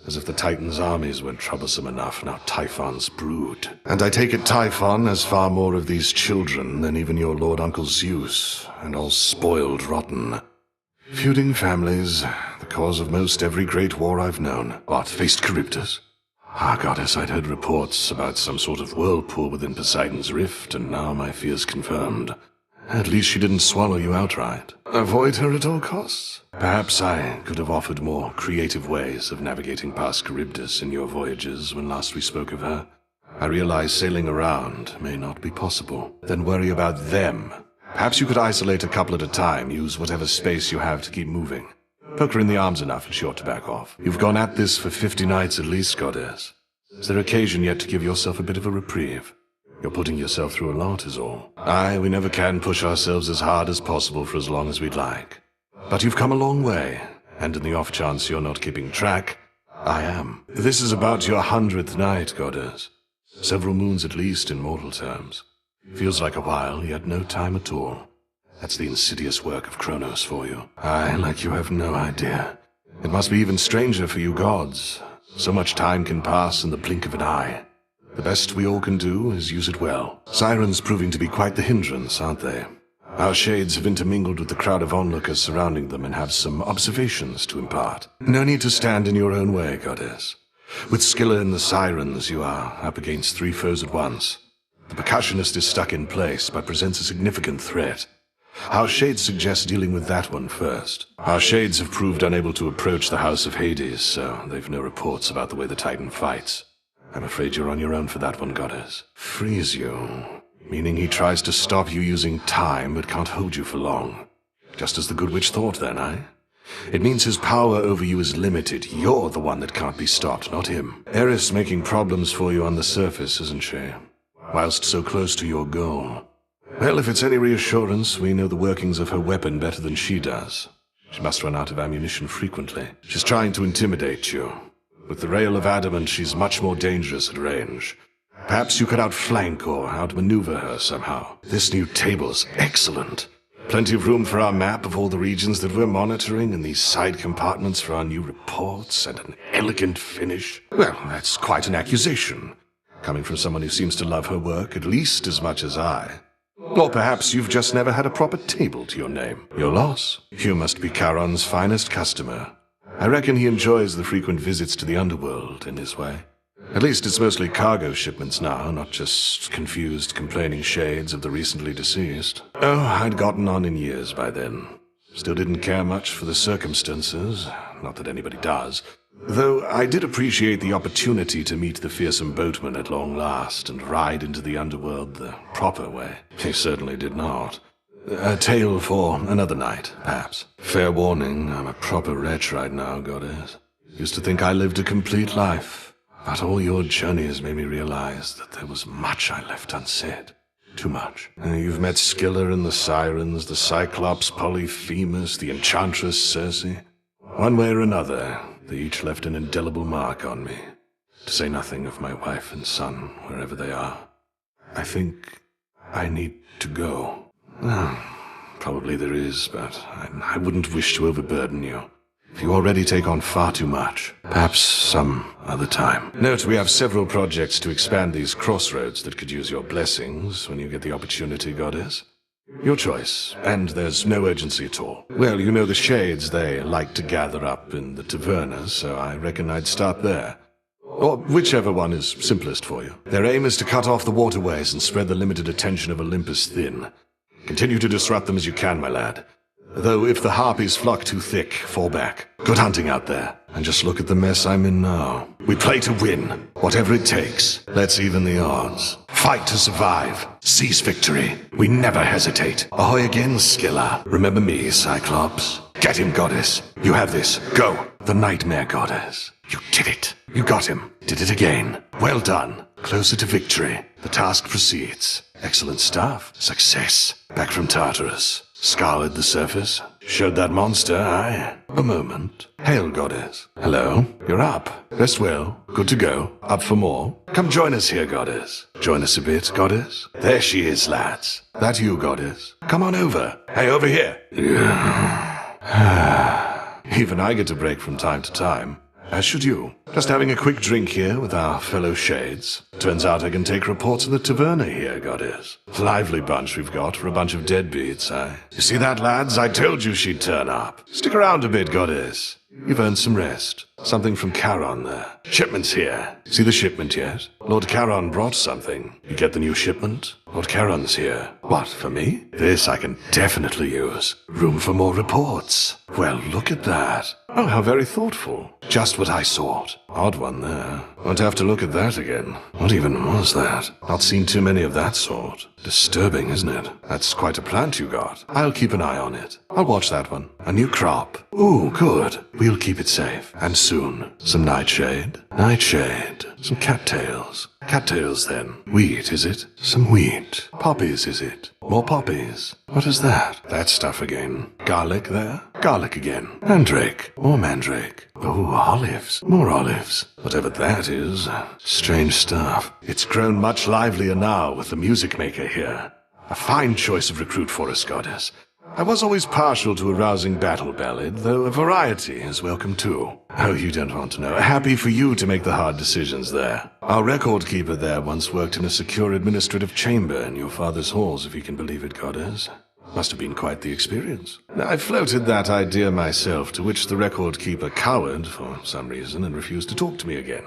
S1: As if the Titans' armies weren't troublesome enough, now Typhon's brood. And I take it Typhon has far more of these children than even your Lord Uncle Zeus, and all spoiled rotten. Feuding families, the cause of most every great war I've known. What, faced Charybdis? Ah, Goddess, I'd heard reports about some sort of whirlpool within Poseidon's Rift, and now my fears confirmed. At least she didn't swallow you outright. Avoid her at all costs? Perhaps I could have offered more creative ways of navigating past Charybdis in your voyages when last we spoke of her. I realize sailing around may not be possible. Then worry about them. Perhaps you could isolate a couple at a time, use whatever space you have to keep moving. Poke her in the arms enough and she ought to back off. You've gone at this for 50 nights at least, Goddess. Is there occasion yet to give yourself a bit of a reprieve? You're putting yourself through a lot is all. Aye, we never can push ourselves as hard as possible for as long as we'd like. But you've come a long way, and in the off chance you're not keeping track, I am. This is about your 100th night, Goddess. Several moons at least in mortal terms. Feels like a while, yet no time at all. That's the insidious work of Kronos for you. Aye, like you have no idea. It must be even stranger for you gods. So much time can pass in the blink of an eye. The best we all can do is use it well. Sirens proving to be quite the hindrance, aren't they? Our shades have intermingled with the crowd of onlookers surrounding them and have some observations to impart. No need to stand in your own way, Goddess. With Scylla and the Sirens, you are up against 3 foes at once. The percussionist is stuck in place, but presents a significant threat. Our shades suggest dealing with that one first. Our shades have proved unable to approach the House of Hades, so they've no reports about the way the Titan fights. I'm afraid you're on your own for that one, Goddess. Freeze you, meaning he tries to stop you using time but can't hold you for long. Just as the Good Witch thought then, eh? It means his power over you is limited. You're the one that can't be stopped, not him. Eris making problems for you on the surface, isn't she? Whilst so close to your goal. Well, if it's any reassurance, we know the workings of her weapon better than she does. She must run out of ammunition frequently. She's trying to intimidate you. With the rail of adamant, she's much more dangerous at range. Perhaps you could outflank or outmaneuver her somehow. This new table's excellent. Plenty of room for our map of all the regions that we're monitoring, and these side compartments for our new reports, and an elegant finish. Well, that's quite an accusation, coming from someone who seems to love her work at least as much as I. Or perhaps you've just never had a proper table to your name. Your loss. You must be Charon's finest customer. I reckon he enjoys the frequent visits to the underworld in his way. At least it's mostly cargo shipments now, not just confused, complaining shades of the recently deceased. Oh, I'd gotten on in years by then. Still didn't care much for the circumstances, not that anybody does. Though I did appreciate the opportunity to meet the fearsome boatman at long last and ride into the underworld the proper way. He certainly did not. A tale for another night, perhaps. Fair warning, I'm a proper wretch right now, Goddess. Used to think I lived a complete life. But all your journeys made me realize that there was much I left unsaid. Too much. You've met Scylla and the Sirens, the Cyclops Polyphemus, the Enchantress Circe. One way or another, they each left an indelible mark on me. To say nothing of my wife and son, wherever they are. I think I need to go. Probably there is, but I wouldn't wish to overburden you. You already take on far too much. Perhaps some other time. Note, we have several projects to expand these crossroads that could use your blessings when you get the opportunity, Goddess. Your choice, and there's no urgency at all. Well, you know the shades, they like to gather up in the taverna, so I reckon I'd start there. Or whichever one is simplest for you. Their aim is to cut off the waterways and spread the limited attention of Olympus thin. Continue to disrupt them as you can, my lad. Though if the harpies flock too thick, fall back. Good hunting out there. And just look at the mess I'm in now. We play to win, whatever it takes. Let's even the odds. Fight to survive. Seize victory. We never hesitate. Ahoy again, Scylla. Remember me, Cyclops. Get him, Goddess. You have this. Go. The Nightmare Goddess. You did it. You got him. Did it again. Well done. Closer to victory. The task proceeds. Excellent stuff. Success. Back from Tartarus. Scoured the surface. Showed that monster, aye. A moment. Hail, Goddess. Hello. You're up. Rest well. Good to go. Up for more. Come join us here, Goddess. Join us a bit, Goddess. There she is, lads. That you, Goddess. Come on over. Hey, over here. Even I get a break from time to time. As should you. Just having a quick drink here with our fellow shades. Turns out I can take reports of the taverna here, Goddess. Lively bunch we've got for a bunch of deadbeats, eh? You see that, lads? I told you she'd turn up. Stick around a bit, Goddess. You've earned some rest. Something from Charon there. Shipment's here. See the shipment yet? Lord Charon brought something. You get the new shipment? Lord Charon's here. What, for me? This I can definitely use. Room for more reports. Well, look at that. Oh, how very thoughtful. Just what I sought. Odd one there. Won't have to look at that again. What even was that? Not seen too many of that sort. Disturbing, isn't it? That's quite a plant you got. I'll keep an eye on it. I'll watch that one. A new crop. Ooh, good. We'll keep it safe. And soon. Some nightshade. Nightshade. Some cattails. Cattails, then. Wheat, is it? Some wheat. Poppies, is it? More poppies. What is that? That stuff again. Garlic there? Garlic again. Mandrake. More mandrake. Oh, olives. More olives. Whatever that is. Strange stuff. It's grown much livelier now with the music maker here. A fine choice of recruit for us, Goddess. I was always partial to a rousing battle ballad, though a variety is welcome too. Oh, you don't want to know. Happy for you to make the hard decisions there. Our record keeper there once worked in a secure administrative chamber in your father's halls, if you can believe it, Goddess. Must have been quite the experience. I floated that idea myself, to which the record keeper cowered for some reason and refused to talk to me again.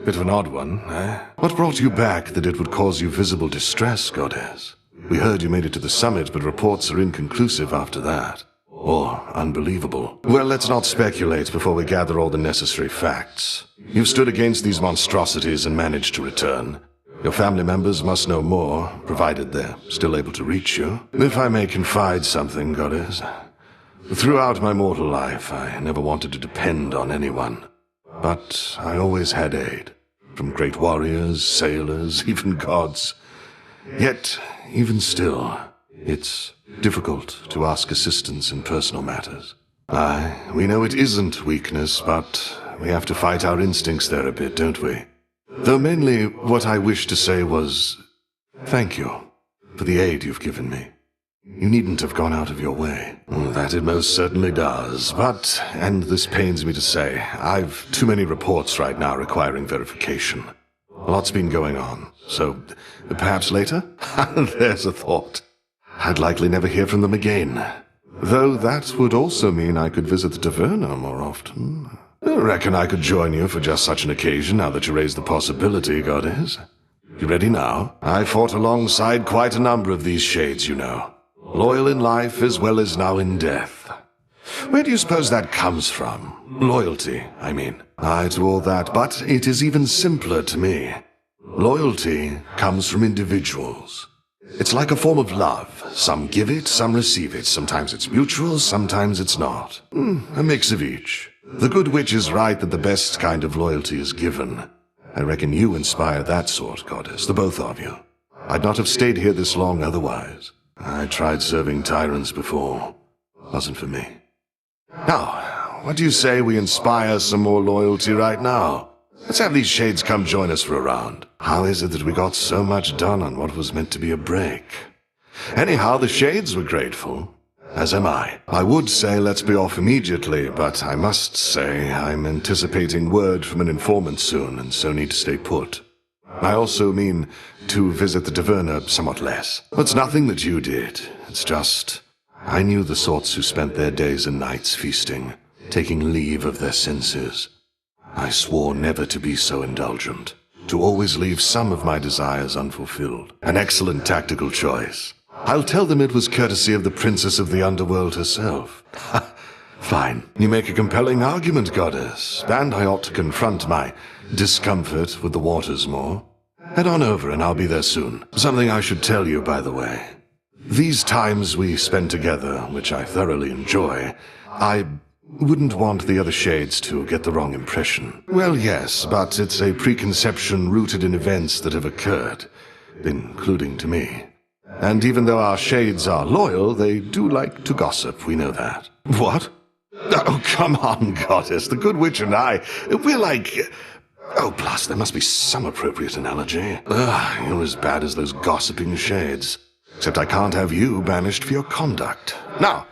S1: Bit of an odd one, eh? What brought you back that it would cause you visible distress, Goddess? We heard you made it to the summit, but reports are inconclusive after that. Or unbelievable. Well, let's not speculate before we gather all the necessary facts. You've stood against these monstrosities and managed to return. Your family members must know more, provided they're still able to reach you. If I may confide something, Goddess, throughout my mortal life, I never wanted to depend on anyone. But I always had aid, from great warriors, sailors, even gods. Yet, even still, it's difficult to ask assistance in personal matters. Aye, we know it isn't weakness, but we have to fight our instincts there a bit, don't we? Though mainly what I wished to say was, thank you for the aid you've given me. You needn't have gone out of your way. That it most certainly does, but, and this pains me to say, I've too many reports right now requiring verification. A lot's been going on, so perhaps later? There's a thought. I'd likely never hear from them again. Though that would also mean I could visit the taverna more often. I reckon I could join you for just such an occasion, now that you raise the possibility, Goddess. You ready now? I fought alongside quite a number of these shades, you know. Loyal in life as well as now in death. Where do you suppose that comes from? Loyalty, I mean. Aye to all that, but it is even simpler to me. Loyalty comes from individuals. It's like a form of love. Some give it, some receive it. Sometimes it's mutual, sometimes it's not. A mix of each. The good witch is right that the best kind of loyalty is given. I reckon you inspire that sort, Goddess, the both of you. I'd not have stayed here this long otherwise. I tried serving tyrants before. Wasn't for me. Now, what do you say we inspire some more loyalty right now? Let's have these shades come join us for a round. How is it that we got so much done on what was meant to be a break? Anyhow, the shades were grateful. As am I. I would say let's be off immediately, but I must say I'm anticipating word from an informant soon, and so need to stay put. I also mean to visit the taverna somewhat less. It's nothing that you did. It's just, I knew the sorts who spent their days and nights feasting, taking leave of their senses. I swore never to be so indulgent, to always leave some of my desires unfulfilled. An excellent tactical choice. I'll tell them it was courtesy of the princess of the underworld herself. Fine. You make a compelling argument, Goddess, and I ought to confront my discomfort with the waters more. Head on over and I'll be there soon. Something I should tell you, by the way. These times we spend together, which I thoroughly enjoy, I wouldn't want the other shades to get the wrong impression. Well, yes, but it's a preconception rooted in events that have occurred, including to me. And even though our shades are loyal, they do like to gossip, we know that. What? Oh, come on, Goddess. The Good Witch and I, we're like... Oh, plus, there must be some appropriate analogy. You're as bad as those gossiping shades. Except I can't have you banished for your conduct. Now,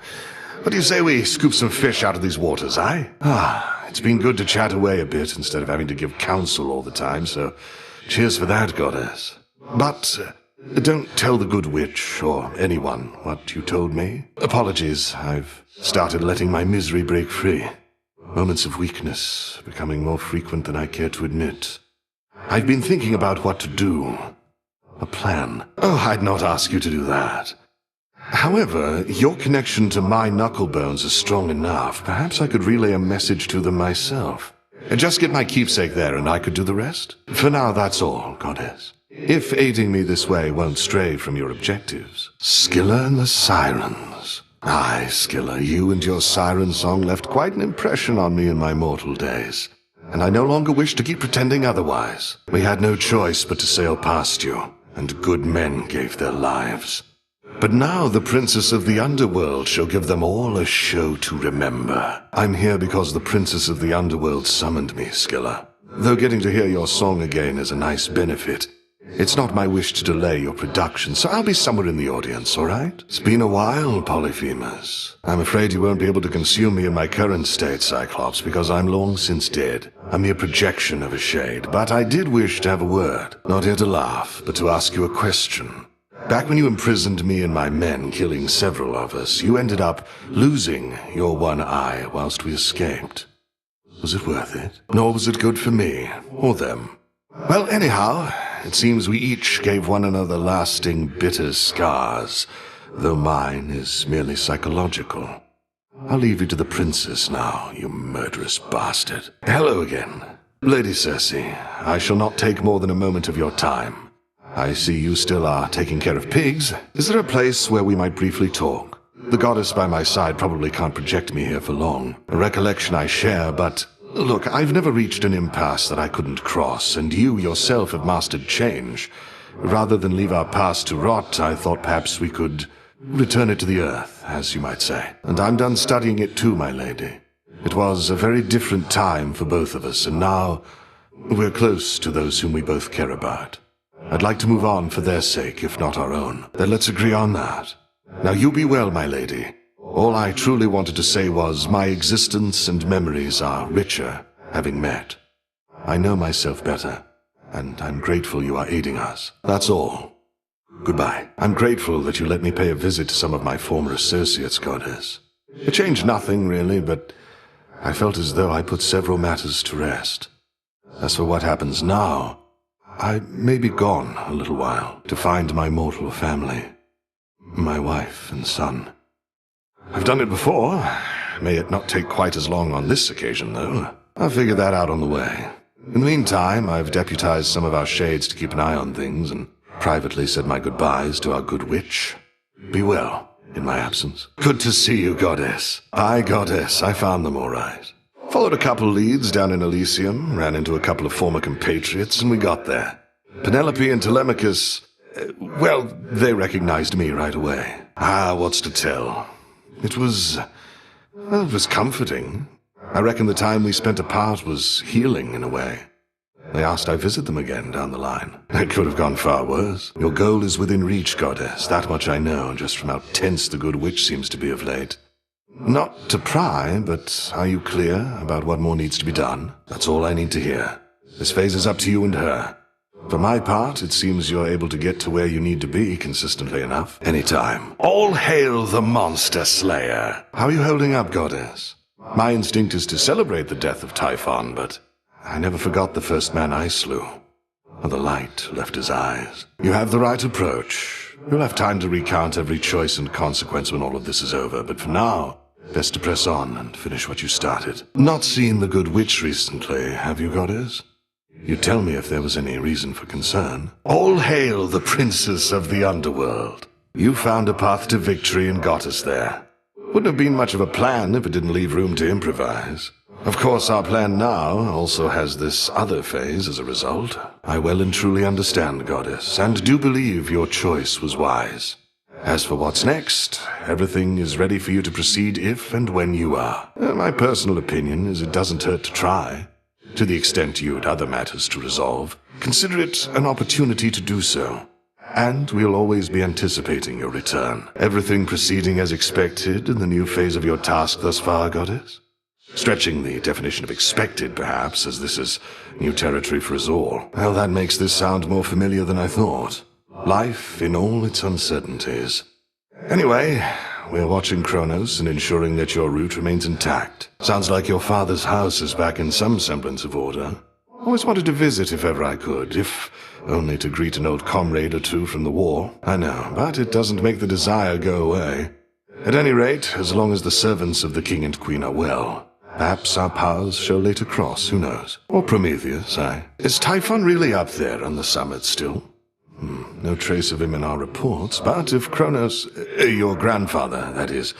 S1: what do you say we scoop some fish out of these waters, eh? It's been good to chat away a bit instead of having to give counsel all the time, so cheers for that, Goddess. But don't tell the Good Witch or anyone what you told me. Apologies, I've started letting my misery break free. Moments of weakness becoming more frequent than I care to admit. I've been thinking about what to do. A plan. Oh, I'd not ask you to do that. However, your connection to my knucklebones is strong enough. Perhaps I could relay a message to them myself. Just get my keepsake there and I could do the rest. For now, that's all, Goddess. If aiding me this way won't stray from your objectives. Scylla and the Sirens. Aye, Scylla, you and your siren song left quite an impression on me in my mortal days. And I no longer wish to keep pretending otherwise. We had no choice but to sail past you, and good men gave their lives. But now the princess of the underworld shall give them all a show to remember. I'm here because the princess of the underworld summoned me, Scylla. Though getting to hear your song again is a nice benefit, it's not my wish to delay your production, so I'll be somewhere in the audience, all right? It's been a while, Polyphemus. I'm afraid you won't be able to consume me in my current state, Cyclops, because I'm long since dead. A mere projection of a shade, but I did wish to have a word. Not here to laugh, but to ask you a question. Back when you imprisoned me and my men, killing several of us, you ended up losing your one eye whilst we escaped. Was it worth it? Nor was it good for me, or them. Well, anyhow, it seems we each gave one another lasting, bitter scars, though mine is merely psychological. I'll leave you to the princess now, you murderous bastard. Hello again. Lady Circe, I shall not take more than a moment of your time. I see you still are taking care of pigs. Is there a place where we might briefly talk? The goddess by my side probably can't project me here for long. A recollection I share, but look, I've never reached an impasse that I couldn't cross, and you yourself have mastered change. Rather than leave our past to rot, I thought perhaps we could return it to the earth, as you might say. And I'm done studying it too, my lady. It was a very different time for both of us, and now we're close to those whom we both care about. I'd like to move on for their sake, if not our own. Then let's agree on that. Now you be well, my lady. All I truly wanted to say was my existence and memories are richer, having met. I know myself better, and I'm grateful you are aiding us. That's all. Goodbye. I'm grateful that you let me pay a visit to some of my former associates, goddess. It changed nothing, really, but I felt as though I put several matters to rest. As for what happens now, I may be gone a little while to find my mortal family, my wife and son. I've done it before. May it not take quite as long on this occasion, though. I'll figure that out on the way. In the meantime, I've deputized some of our shades to keep an eye on things and privately said my goodbyes to our good witch. Be well in my absence. Good to see you, goddess. Aye, goddess, I found them all right. Followed a couple leads down in Elysium, ran into a couple of former compatriots, and we got there. Penelope and Telemachus, well, they recognized me right away. Ah, what's to tell? It was comforting. I reckon the time we spent apart was healing in a way. They asked I visit them again down the line. It could have gone far worse. Your goal is within reach, goddess. That much I know, just from how tense the good witch seems to be of late. Not to pry, but are you clear about what more needs to be done? That's all I need to hear. This phase is up to you and her. For my part, it seems you're able to get to where you need to be consistently enough. Anytime. All hail the monster slayer! How are you holding up, goddess? My instinct is to celebrate the death of Typhon, but I never forgot the first man I slew. Or the light left his eyes. You have the right approach. You'll have time to recount every choice and consequence when all of this is over, but for now, best to press on and finish what you started. Not seen the good witch recently, have you, goddess? You tell me if there was any reason for concern. All hail the princess of the underworld. You found a path to victory and got us there. Wouldn't have been much of a plan if it didn't leave room to improvise. Of course, our plan now also has this other phase as a result. I well and truly understand, goddess, and do believe your choice was wise. As for what's next, everything is ready for you to proceed if and when you are. My personal opinion is it doesn't hurt to try. To the extent you had other matters to resolve, consider it an opportunity to do so. And we'll always be anticipating your return. Everything proceeding as expected in the new phase of your task thus far, goddess? Stretching the definition of expected, perhaps, as this is new territory for us all. Well, that makes this sound more familiar than I thought. Life in all its uncertainties. Anyway, we're watching Kronos and ensuring that your route remains intact. Sounds like your father's house is back in some semblance of order. Always wanted to visit if ever I could, if only to greet an old comrade or two from the war. I know, but it doesn't make the desire go away. At any rate, as long as the servants of the king and queen are well, perhaps our paths shall later cross, who knows? Or Prometheus, aye. Is Typhon really up there on the summit still? No trace of him in our reports, but if Kronos, your grandfather, that is,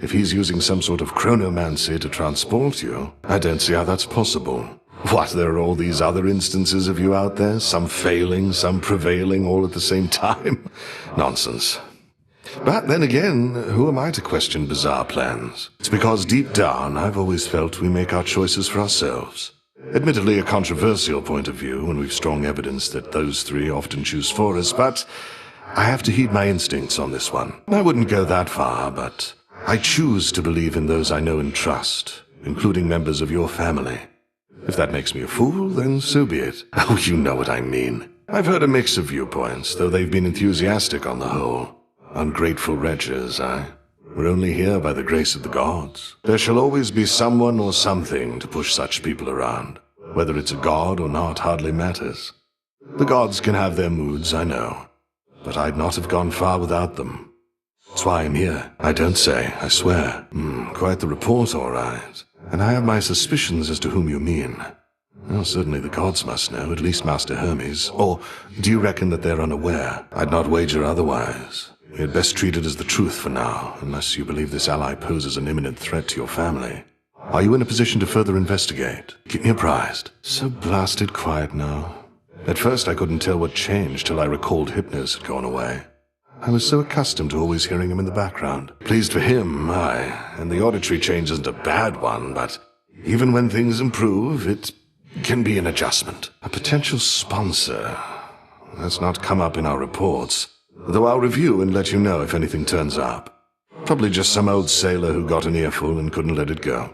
S1: if he's using some sort of chronomancy to transport you, I don't see how that's possible. What, there are all these other instances of you out there, some failing, some prevailing, all at the same time? Nonsense. But then again, who am I to question bizarre plans? It's because deep down I've always felt we make our choices for ourselves. Admittedly a controversial point of view, and we've strong evidence that those three often choose for us, but I have to heed my instincts on this one. I wouldn't go that far, but I choose to believe in those I know and trust, including members of your family. If that makes me a fool, then so be it. Oh, you know what I mean. I've heard a mix of viewpoints, though they've been enthusiastic on the whole. Ungrateful wretches, We're only here by the grace of the gods. There shall always be someone or something to push such people around. Whether it's a god or not hardly matters. The gods can have their moods, I know. But I'd not have gone far without them. That's why I'm here. I don't say, I swear. Quite the report, all right. And I have my suspicions as to whom you mean. Well, certainly the gods must know, at least Master Hermes. Or do you reckon that they're unaware? I'd not wager otherwise. We had best treat it as the truth for now, unless you believe this ally poses an imminent threat to your family. Are you in a position to further investigate? Keep me apprised. So blasted quiet now. At first I couldn't tell what changed till I recalled Hypnos had gone away. I was so accustomed to always hearing him in the background. Pleased for him, aye, and the auditory change isn't a bad one, but even when things improve, it can be an adjustment. A potential sponsor. That's not come up in our reports, though I'll review and let you know if anything turns up. Probably just some old sailor who got an earful and couldn't let it go.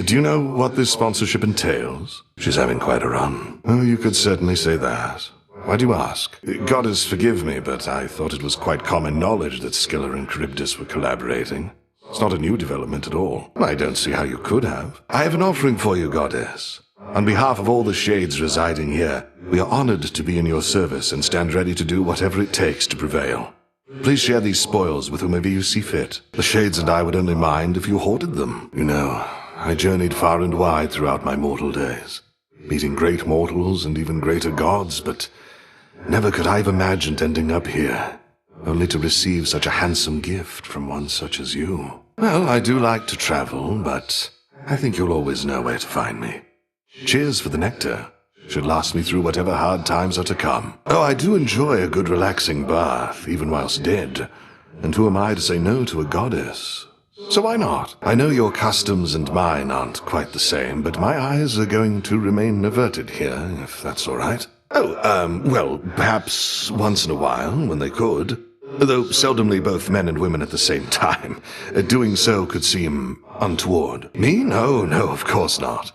S1: Do you know what this sponsorship entails? She's having quite a run. Oh, you could certainly say that. Why do you ask? Goddess, forgive me, but I thought it was quite common knowledge that Scylla and Charybdis were collaborating. It's not a new development at all. I don't see how you could have. I have an offering for you, Goddess. On behalf of all the shades residing here, we are honored to be in your service and stand ready to do whatever it takes to prevail. Please share these spoils with whomever you see fit. The shades and I would only mind if you hoarded them. You know, I journeyed far and wide throughout my mortal days, meeting great mortals and even greater gods, but never could I have imagined ending up here, only to receive such a handsome gift from one such as you. Well, I do like to travel, but I think you'll always know where to find me. Cheers for the nectar. Should last me through whatever hard times are to come. Oh, I do enjoy a good relaxing bath, even whilst dead. And who am I to say no to a goddess? So why not? I know your customs and mine aren't quite the same, but my eyes are going to remain averted here, if that's all right. Oh, well, perhaps once in a while, when they could. Though seldomly both men and women at the same time. Doing so could seem untoward. Me? No, of course not.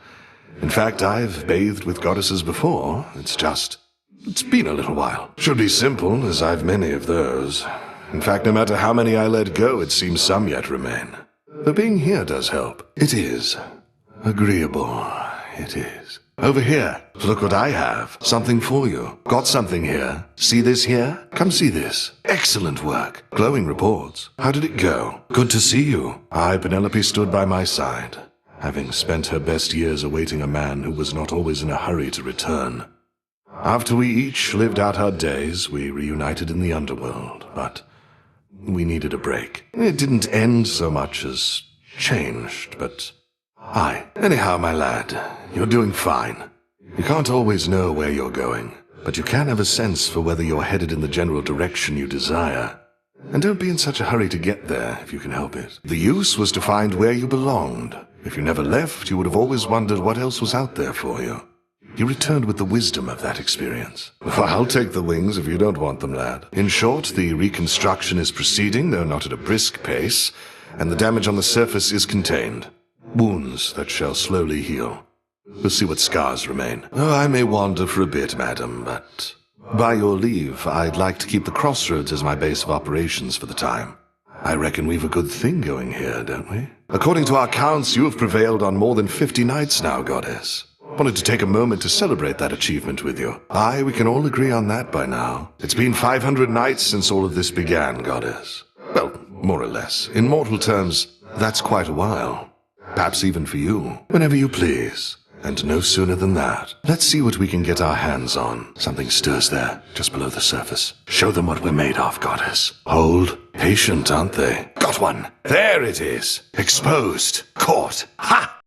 S1: In fact, I've bathed with goddesses before. It's been a little while. Should be simple, as I've many of those. In fact, no matter how many I let go, it seems some yet remain. Though being here does help. It is. Agreeable. It is. Over here. Look what I have. Something for you. Got something here. See this here? Come see this. Excellent work. Glowing reports. How did it go? Good to see you. Penelope stood by my side, having spent her best years awaiting a man who was not always in a hurry to return. After we each lived out our days, we reunited in the underworld, but we needed a break. It didn't end so much as changed, but aye. Anyhow, my lad, you're doing fine. You can't always know where you're going, but you can have a sense for whether you're headed in the general direction you desire. And don't be in such a hurry to get there, if you can help it. The use was to find where you belonged. If you never left, you would have always wondered what else was out there for you. You returned with the wisdom of that experience. Well, I'll take the wings if you don't want them, lad. In short, the reconstruction is proceeding, though not at a brisk pace, and the damage on the surface is contained. Wounds that shall slowly heal. We'll see what scars remain. Oh, I may wander for a bit, madam, but by your leave, I'd like to keep the crossroads as my base of operations for the time. I reckon we've a good thing going here, don't we? According to our counts, you have prevailed on more than 50 nights now, Goddess. Wanted to take a moment to celebrate that achievement with you. Aye, we can all agree on that by now. It's been 500 nights since all of this began, Goddess. Well, more or less. In mortal terms, that's quite a while. Perhaps even for you. Whenever you please. And no sooner than that. Let's see what we can get our hands on. Something stirs there, just below the surface. Show them what we're made of, Goddess. Hold. Patient, aren't they? Got one. There it is. Exposed. Caught. Ha!